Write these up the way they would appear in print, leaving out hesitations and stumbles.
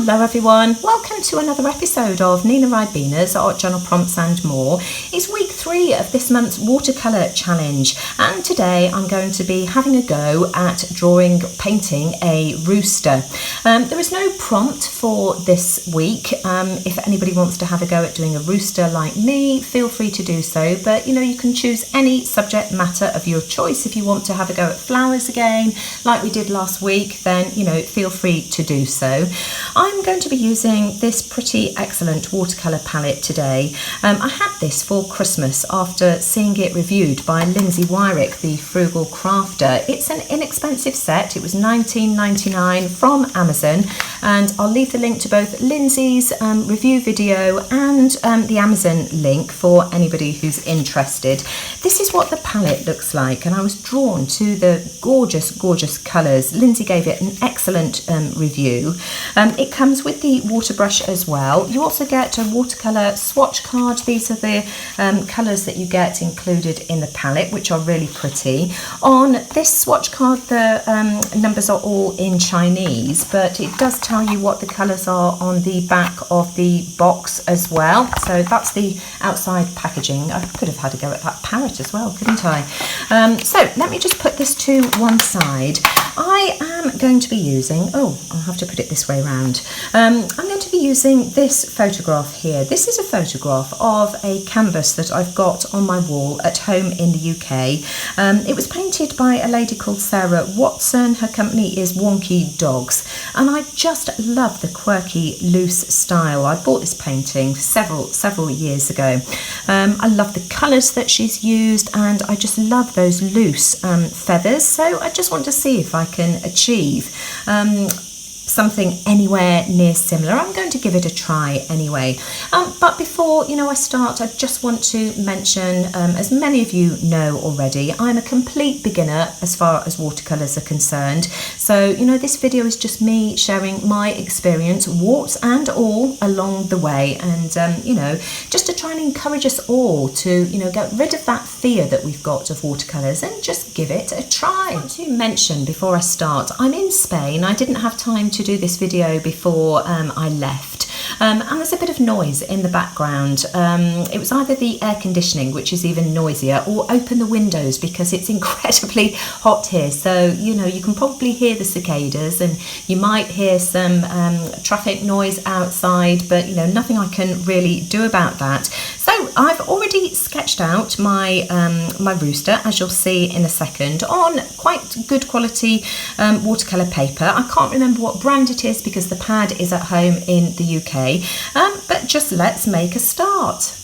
Hello everyone, welcome to another episode of Nina.ribena's Art Journal Prompts and More. It's week 3 of this month's watercolour challenge, and today I'm going to be having a go at painting a rooster. There is no prompt for this week. If anybody wants to have a go at doing a rooster like me, feel free to do so, but you can choose any subject matter of your choice. If you want to have a go at flowers again, like we did last week, then feel free to do so. I'm going to be using this pretty excellent watercolour palette today. I had this for Christmas after seeing it reviewed by Lindsay Wyrick, the Frugal Crafter. It's an inexpensive set. It was $19.99 from Amazon, and I'll leave the link to both Lindsay's review video and the Amazon link for anybody who's interested. This is what the palette looks like, and I was drawn to the gorgeous colours. Lindsay gave it an excellent review. It comes with the water brush as well. You also get a watercolour swatch card. These are the colours that you get included in the palette, which are really pretty. On this swatch card, the numbers are all in Chinese, but it does tell you what the colours are on the back of the box as well. So that's the outside packaging. I could have had a go at that parrot as well, couldn't I? So let me just put this to one side. I am going to be using, I'll have to put it this way around. I'm going to be using this photograph here. This is a photograph of a canvas that I've got on my wall at home in the UK. It was painted by a lady called Sarah Watson. Her company is Wonky Dogs, and I just love the quirky, loose style. I bought this painting several years ago. I love the colours that she's used, and I just love those loose feathers. So I just want to see if I can achieve something anywhere near similar. I'm going to give it a try anyway. But before I start, I just want to mention, as many of you know already, I'm a complete beginner as far as watercolours are concerned. So this video is just me sharing my experience, warts and all, along the way, and just to try and encourage us all to get rid of that fear that we've got of watercolours and just give it a try. I want to mention before I start, I'm in Spain. I didn't have time to do this video before I left, and there's a bit of noise in the background. It was either the air conditioning, which is even noisier, or open the windows because it's incredibly hot here. So you can probably hear the cicadas, and you might hear some traffic noise outside, but nothing I can really do about that. So I've already sketched out my my rooster, as you'll see in a second, on quite good quality watercolour paper. I can't remember what brand it is because the pad is at home in the UK, but just let's make a start.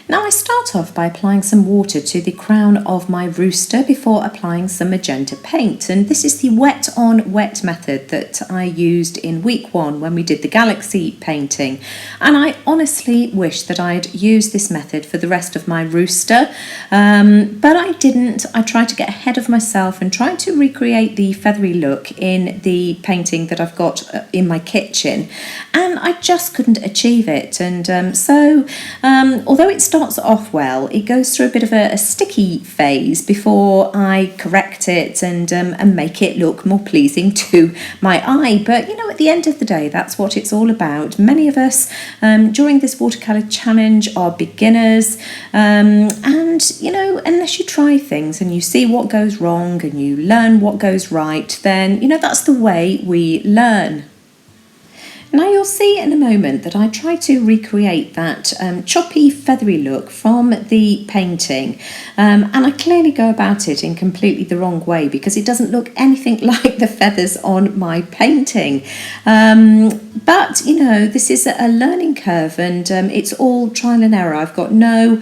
Now I start off by applying some water to the crown of my rooster before applying some magenta paint, and this is the wet on wet method that I used in week 1 when we did the galaxy painting, and I honestly wish that I'd used this method for the rest of my rooster, but I didn't. I tried to get ahead of myself and tried to recreate the feathery look in the painting that I've got in my kitchen, and I just couldn't achieve it. And so although it starts off well, it goes through a bit of a sticky phase before I correct it and make it look more pleasing to my eye. But at the end of the day, that's what it's all about. Many of us during this watercolour challenge are beginners, and unless you try things and you see what goes wrong and you learn what goes right, then that's the way we learn. Now you'll see in a moment that I try to recreate that choppy, feathery look from the painting, and I clearly go about it in completely the wrong way because it doesn't look anything like the feathers on my painting. But this is a learning curve, and it's all trial and error. I've got no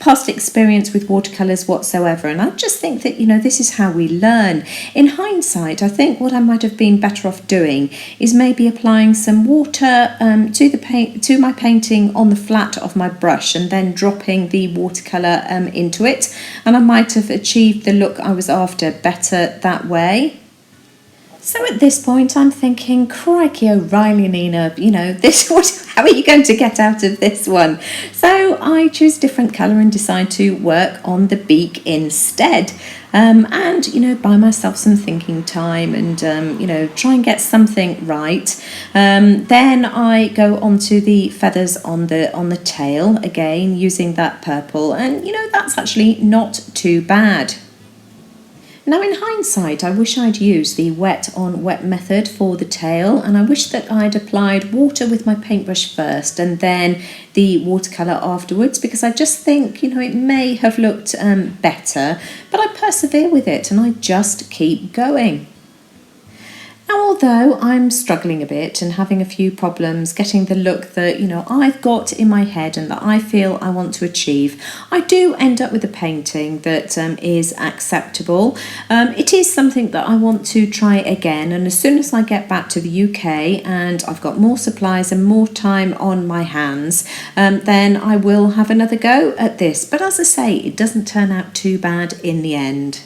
past experience with watercolours whatsoever, and I just think that this is how we learn. In hindsight, I think what I might have been better off doing is maybe applying some water to my painting on the flat of my brush and then dropping the watercolour into it, and I might have achieved the look I was after better that way. So at this point, I'm thinking, crikey, O'Reilly, Nina, how are you going to get out of this one? So I choose a different colour and decide to work on the beak instead. and buy myself some thinking time and try and get something right. Then I go onto the feathers on the tail again using that purple, and that's actually not too bad. Now in hindsight, I wish I'd used the wet on wet method for the tail, and I wish that I'd applied water with my paintbrush first and then the watercolour afterwards, because I just think it may have looked better, but I persevere with it and I just keep going. Now, although I'm struggling a bit and having a few problems getting the look that I've got in my head and that I feel I want to achieve, I do end up with a painting that is acceptable. It is something that I want to try again, and as soon as I get back to the UK and I've got more supplies and more time on my hands, then I will have another go at this. But as I say, it doesn't turn out too bad in the end.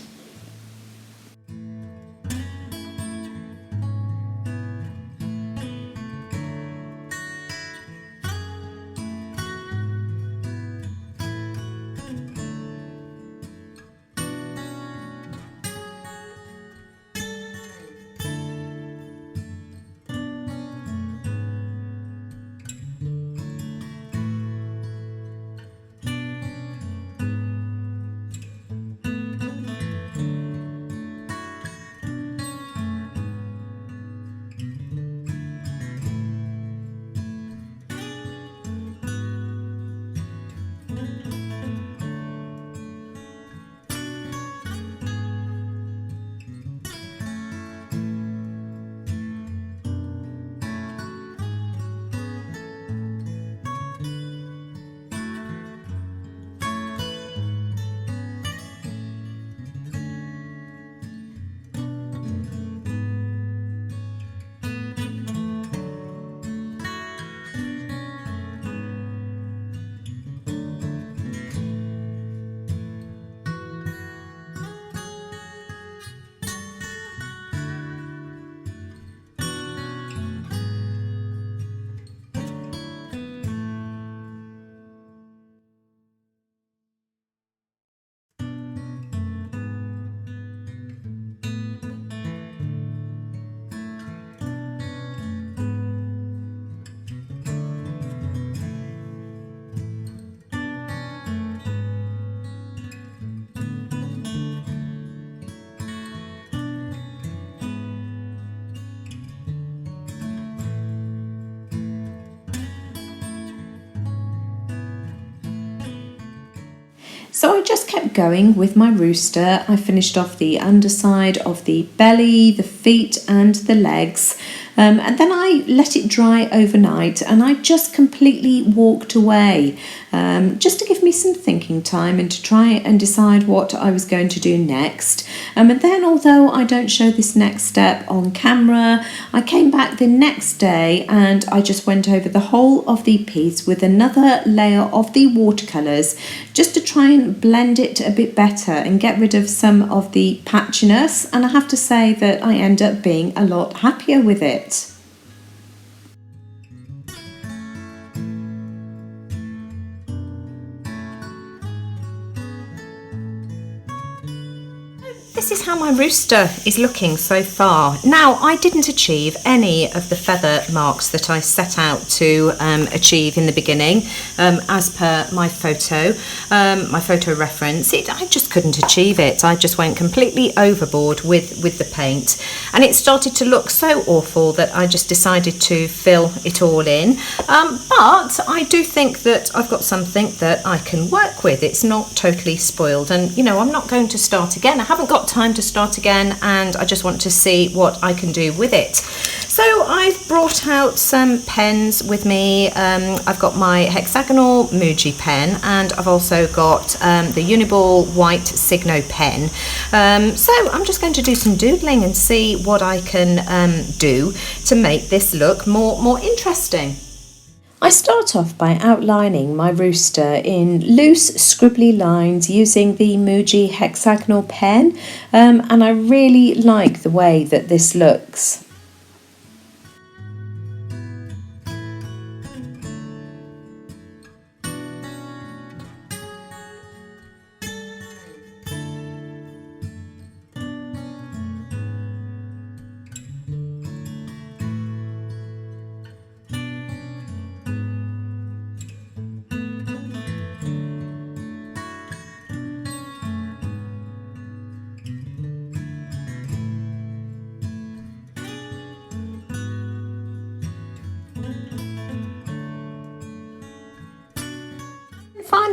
So I just kept going with my rooster. I finished off the underside of the belly, the feet and the legs. And then I let it dry overnight and I just completely walked away, just to give me some thinking time and to try and decide what I was going to do next. And then, although I don't show this next step on camera, I came back the next day and I just went over the whole of the piece with another layer of the watercolours, just to try and blend it a bit better and get rid of some of the patchiness. And I have to say that I end up being a lot happier with it. This is how my rooster is looking so far. Now, I didn't achieve any of the feather marks that I set out to achieve in the beginning, as per my photo reference. I just couldn't achieve it. I just went completely overboard with the paint, and it started to look so awful that I just decided to fill it all in. But I do think that I've got something that I can work with. It's not totally spoiled, and I'm not going to start again. I haven't got time to start again, and I just want to see what I can do with it. So I've brought out some pens with me. I've got my hexagonal Muji pen, and I've also got the Uniball white Signo pen. So I'm just going to do some doodling and see what I can do to make this look more interesting. I start off by outlining my rooster in loose scribbly lines using the Muji hexagonal pen, and I really like the way that this looks.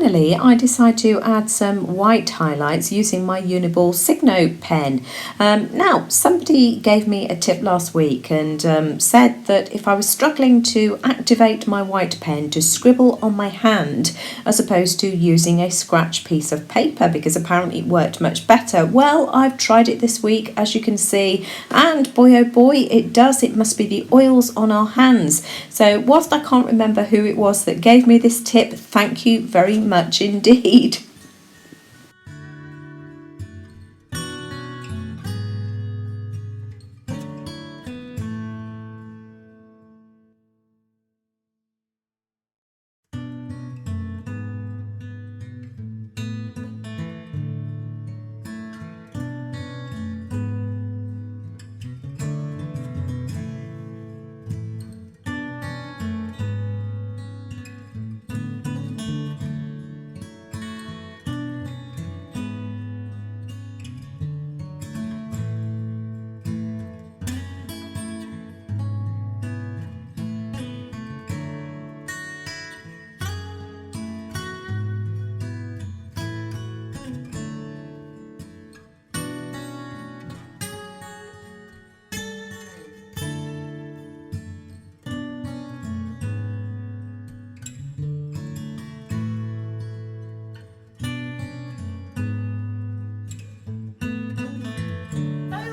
finally, I decided to add some white highlights using my Uniball Signo pen. Now, somebody gave me a tip last week and said that if I was struggling to activate my white pen to scribble on my hand as opposed to using a scratch piece of paper, because apparently it worked much better. Well, I've tried it this week, as you can see, and boy oh boy, it does. It must be the oils on our hands. So whilst I can't remember who it was that gave me this tip, thank you very much indeed.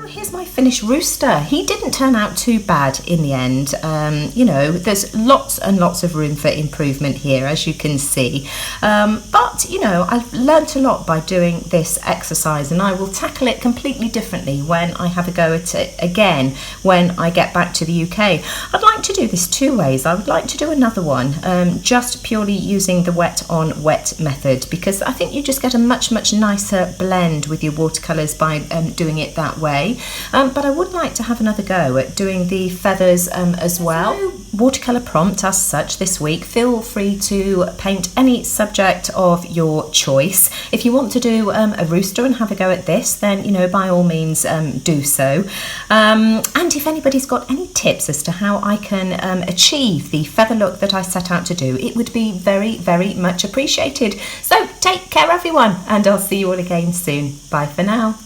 Here's my finished rooster. He didn't turn out too bad in the end. You know, there's lots and lots of room for improvement here, as you can see. But, you know, I've learnt a lot by doing this exercise, and I will tackle it completely differently when I have a go at it again when I get back to the UK. I'd like to do this two ways. I would like to do another one just purely using the wet on wet method, because I think you just get a much nicer blend with your watercolours by doing it that way. But I would like to have another go at doing the feathers as well. No watercolour prompt as such this week. Feel free to paint any subject of your choice. If you want to do a rooster and have a go at this, then, you know, by all means do so. And if anybody's got any tips as to how I can achieve the feather look that I set out to do, it would be very much appreciated. So take care everyone, and I'll see you all again soon. Bye for now.